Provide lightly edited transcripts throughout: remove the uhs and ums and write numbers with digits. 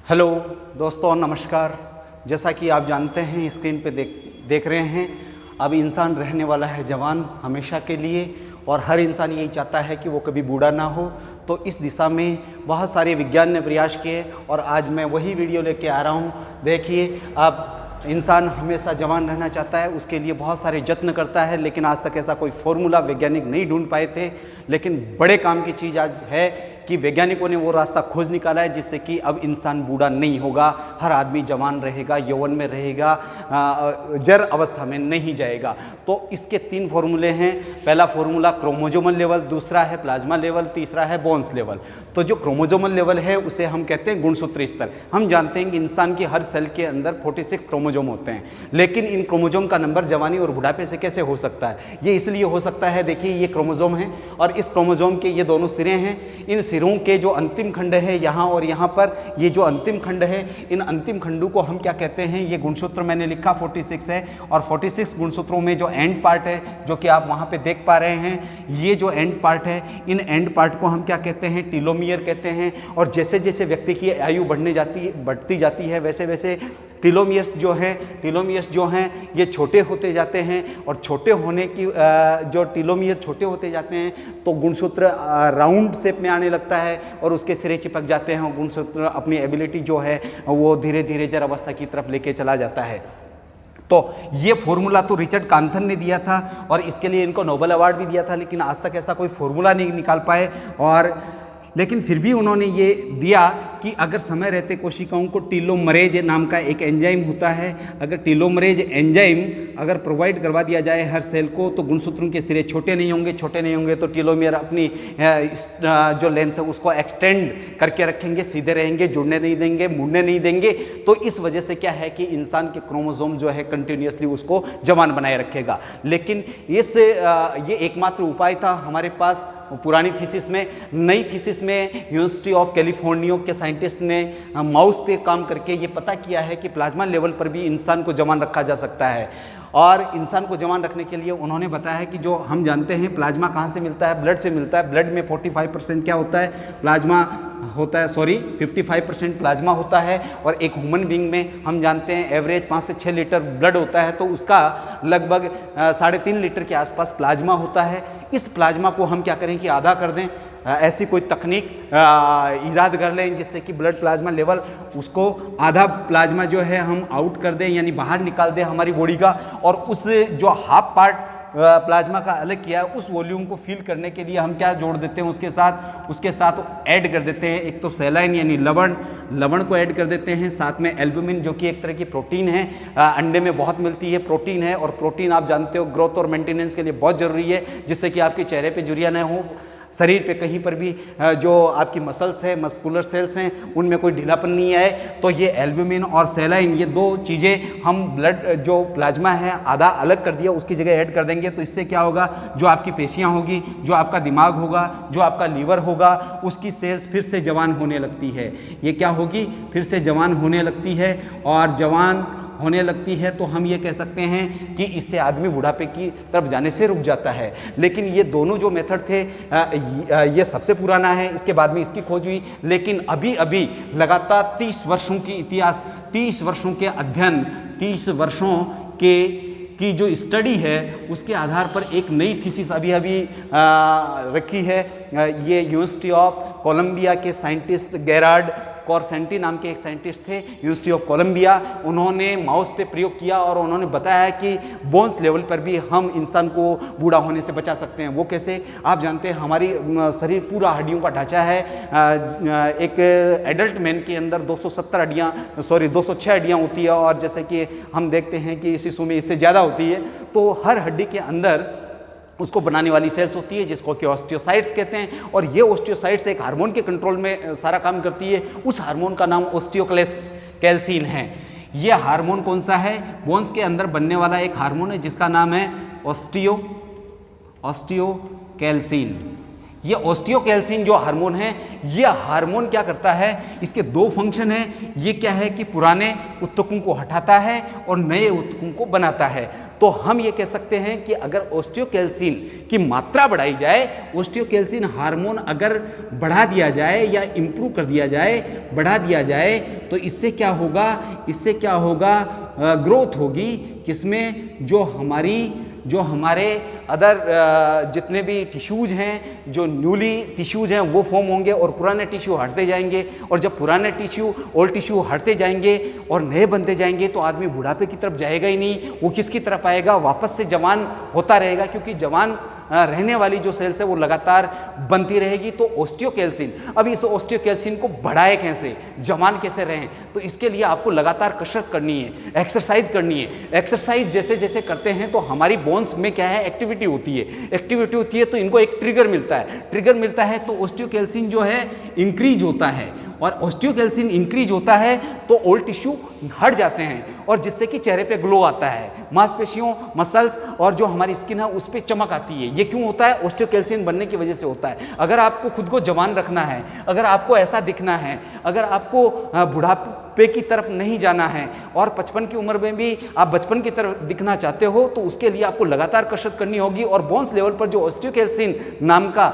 Hello दोस्तों, नमस्कार। जैसा कि आप जानते हैं, स्क्रीन पे देख रहे हैं, अब इंसान रहने वाला है जवान हमेशा के लिए, और हर इंसान यही चाहता है कि वो कभी बूढ़ा ना हो। तो इस दिशा में बहुत सारे विज्ञान ने प्रयास किए और आज मैं वही वीडियो लेके आ रहा हूँ। देखिए, अब इंसान हमेशा जवान रहना चाहता है, उसके लिए बहुत सारे यत्न करता है, लेकिन आज तक ऐसा कोई फॉर्मूला वैज्ञानिक नहीं ढूंढ पाए थे। लेकिन बड़े काम की चीज़ आज है कि वैज्ञानिकों ने वो रास्ता खोज निकाला है जिससे कि अब इंसान बूढ़ा नहीं होगा, हर आदमी जवान रहेगा, यौवन में रहेगा, जर अवस्था में नहीं जाएगा। तो इसके 3 फॉर्मूले हैं। पहला फॉर्मूला क्रोमोजोमल लेवल, दूसरा है प्लाज्मा लेवल, तीसरा है बोन्स लेवल। तो जो क्रोमोजोमल लेवल है उसे हम कहते हैं गुणसूत्र स्तर। हम जानते हैं कि इंसान की हर सेल के अंदर 46 क्रोमोजोम होते हैं, लेकिन इन क्रोमोजोम का नंबर जवानी और बुढ़ापे से कैसे हो सकता है? ये इसलिए हो सकता है, देखिए ये क्रोमोजोम है और इस क्रोमोजोम के ये दोनों सिरे हैं। इन सिरों के जो अंतिम खंड है यहाँ और यहाँ पर, ये जो अंतिम खंड है, इन अंतिम खंडों को हम क्या कहते हैं? ये गुणसूत्र मैंने लिखा 46 है, और 46 गुणसूत्रों में जो एंड पार्ट है, जो कि आप वहाँ पे देख पा रहे हैं, ये जो एंड पार्ट है, इन एंड पार्ट को हम क्या कहते हैं? टीलोमियर कहते हैं। और जैसे जैसे व्यक्ति की आयु बढ़ती जाती है, वैसे वैसे टीलोमियर्स जो हैं ये छोटे होते जाते हैं, और छोटे होने की जो टीलोमियर छोटे होते जाते हैं तो गुणसूत्र राउंड शेप में आने लगता है और उसके सिरे चिपक जाते हैं, और गुणसूत्र अपनी एबिलिटी जो है वो धीरे धीरे जर अवस्था की तरफ लेके चला जाता है। तो ये फॉर्मूला तो रिचर्ड कांथन ने दिया था और इसके लिए इनको नोबेल अवार्ड भी दिया था, लेकिन आज तक ऐसा कोई फॉर्मूला नहीं निकाल पाए। और लेकिन फिर भी उन्होंने ये दिया कि अगर समय रहते कोशिकाओं को टीलोमरेज नाम का एक एंजाइम होता है, अगर टीलोमरेज एंजाइम अगर प्रोवाइड करवा दिया जाए हर सेल को, तो गुणसूत्रों के सिरे छोटे नहीं होंगे तो टीलोमियर अपनी जो लेंथ है उसको एक्सटेंड करके रखेंगे, सीधे रहेंगे, जुड़ने नहीं देंगे, मुड़ने नहीं देंगे। तो इस वजह से क्या है कि इंसान के क्रोमोसोम जो है कंटिन्यूसली उसको जवान बनाए रखेगा। लेकिन ये एकमात्र उपाय था हमारे पास पुरानी थीसिस में। नई थीसिस में यूनिवर्सिटी ऑफ कैलिफोर्निया के साइंटिस्ट ने माउस पे काम करके ये पता किया है कि प्लाज्मा लेवल पर भी इंसान को जवान रखा जा सकता है। और इंसान को जवान रखने के लिए उन्होंने बताया कि जो हम जानते हैं प्लाज्मा कहाँ से मिलता है? ब्लड से मिलता है। ब्लड में 45% क्या होता है? प्लाज्मा होता है, 55% प्लाज्मा होता है। और एक ह्यूमन बीइंग में हम जानते हैं एवरेज 5 से 6 लीटर ब्लड होता है, तो उसका लगभग 3.5 लीटर के आसपास प्लाज्मा होता है। इस प्लाज्मा को हम क्या करें कि आधा कर दें, ऐसी कोई तकनीक ईजाद कर लें जिससे कि ब्लड प्लाज्मा लेवल, उसको आधा प्लाज्मा जो है हम आउट कर दें, यानी बाहर निकाल दें हमारी बॉडी का, और उस जो हाफ पार्ट प्लाज्मा का अलग किया है उस वॉल्यूम को फिल करने के लिए हम क्या जोड़ देते हैं उसके साथ ऐड कर देते हैं। एक तो सेलाइन यानी लवण को ऐड कर देते हैं, साथ में एल्बुमिन जो कि एक तरह की प्रोटीन है, अंडे में बहुत मिलती है, प्रोटीन है। और प्रोटीन आप जानते हो ग्रोथ और मेंटेनेंस के लिए बहुत ज़रूरी है, जिससे कि आपके चेहरे पे झुर्रियाँ न हो, शरीर पे कहीं पर भी जो आपकी मसल्स है, मस्कुलर सेल्स हैं, उनमें कोई ढीलापन नहीं आए। तो ये एल्बुमिन और सेलाइन, ये 2 चीज़ें हम ब्लड जो प्लाज्मा है आधा अलग कर दिया, उसकी जगह ऐड कर देंगे। तो इससे क्या होगा? जो आपकी पेशियां होगी, जो आपका दिमाग होगा, जो आपका लीवर होगा, उसकी सेल्स फिर से जवान होने लगती है। ये क्या होगी? फिर से जवान होने लगती है। और जवान होने लगती है तो हम ये कह सकते हैं कि इससे आदमी बुढ़ापे की तरफ जाने से रुक जाता है। लेकिन ये दोनों जो मेथड थे, ये सबसे पुराना है, इसके बाद में इसकी खोज हुई। लेकिन अभी लगातार 30 वर्षों की इतिहास, 30 वर्षों के अध्ययन, 30 वर्षों की जो स्टडी है, उसके आधार पर एक नई थीसिस अभी रखी है। ये यूनिवर्सिटी ऑफ कोलंबिया के साइंटिस्ट गेरार्ड कॉर्सेंटी नाम के एक साइंटिस्ट थे, यूनिवर्सिटी ऑफ कोलंबिया। उन्होंने माउस पे प्रयोग किया और उन्होंने बताया कि बोन्स लेवल पर भी हम इंसान को बूढ़ा होने से बचा सकते हैं। वो कैसे? आप जानते हैं हमारी शरीर पूरा हड्डियों का ढांचा है। एक एडल्ट मैन के अंदर 206 हड्डियाँ होती है, और जैसे कि हम देखते हैं कि शिशु में इससे ज़्यादा होती है। तो हर हड्डी के अंदर उसको बनाने वाली सेल्स होती है जिसको कि ऑस्टियोसाइट्स कहते हैं, और ये ऑस्टियोसाइट्स एक हार्मोन के कंट्रोल में सारा काम करती है। उस हार्मोन का नाम ऑस्टियोकैल्सिन है। ये हार्मोन कौन सा है? बोन्स के अंदर बनने वाला एक हार्मोन है जिसका नाम है ऑस्टियोकैल्सिन। ये ऑस्टियोकैल्सिन जो हार्मोन है, ये हार्मोन क्या करता है, इसके दो फंक्शन हैं। ये क्या है कि पुराने ऊतकों को हटाता है और नए ऊतकों को बनाता है। तो हम ये कह सकते हैं कि अगर ऑस्टियोकैल्सिन की मात्रा बढ़ाई जाए, ऑस्टियोकैल्सिन हार्मोन अगर बढ़ा दिया जाए या इम्प्रूव कर दिया जाए, बढ़ा दिया जाए, तो इससे क्या होगा, इससे क्या होगा, ग्रोथ होगी किसमें, जो हमारे अदर जितने भी टिश्यूज हैं, जो न्यूली टिश्यूज हैं वो फॉर्म होंगे और पुराने टिश्यू हटते जाएंगे। और जब पुराने टिश्यू, ओल्ड टिश्यू हटते जाएंगे और नए बनते जाएंगे तो आदमी बुढ़ापे की तरफ जाएगा ही नहीं, वो किसकी तरफ आएगा, वापस से जवान होता रहेगा, क्योंकि जवान रहने वाली जो सेल्स है वो लगातार बनती रहेगी। तो ऑस्टियोकैल्सिन, अब इस ऑस्टियोकैल्सिन को बढ़ाए कैसे, जवान कैसे रहें, तो इसके लिए आपको लगातार कसरत करनी है, एक्सरसाइज करनी है। एक्सरसाइज जैसे जैसे करते हैं तो हमारी बोन्स में क्या है, एक्टिविटी होती है, तो इनको एक ट्रिगर मिलता है, तो ऑस्टियोकैल्सिन जो है इंक्रीज होता है, और ऑस्टियोकैल्सिन इंक्रीज होता है तो ओल्ड टिश्यू हट जाते हैं, और जिससे कि चेहरे पे ग्लो आता है, मांसपेशियों, मसल्स और जो हमारी स्किन है उस पर चमक आती है। ये क्यों होता है, ऑस्टियोकैल्सिन बनने की वजह से होता है। अगर आपको खुद को जवान रखना है, अगर आपको ऐसा दिखना है, अगर आपको बुढ़ापे की तरफ नहीं जाना है और 55 की उम्र में भी आप बचपन की तरफ दिखना चाहते हो, तो उसके लिए आपको लगातार कसरत करनी होगी। और बोन्स लेवल पर जो ऑस्टियोकैल्सिन नाम का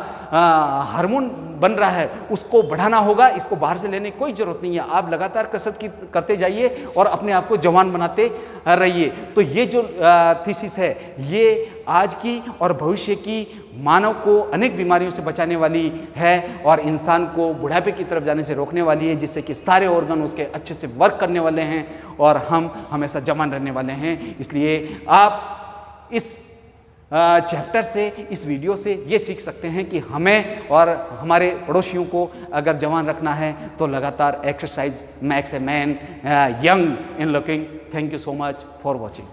हार्मोन बन रहा है उसको बढ़ाना होगा। इसको बाहर से लेने की कोई ज़रूरत नहीं है, आप लगातार कसरत करते जाइए और अपने आप को जवान बनाते रहिए। तो ये जो थीसिस है, ये आज की और भविष्य की मानव को अनेक बीमारियों से बचाने वाली है और इंसान को बुढ़ापे की तरफ जाने से रोकने वाली है, जिससे कि सारे ऑर्गन उसके अच्छे से वर्क करने वाले हैं और हम हमेशा जवान रहने वाले हैं। इसलिए आप इस चैप्टर से, इस वीडियो से ये सीख सकते हैं कि हमें और हमारे पड़ोसियों को अगर जवान रखना है तो लगातार exercise max a man young in looking. Thank you so much for watching.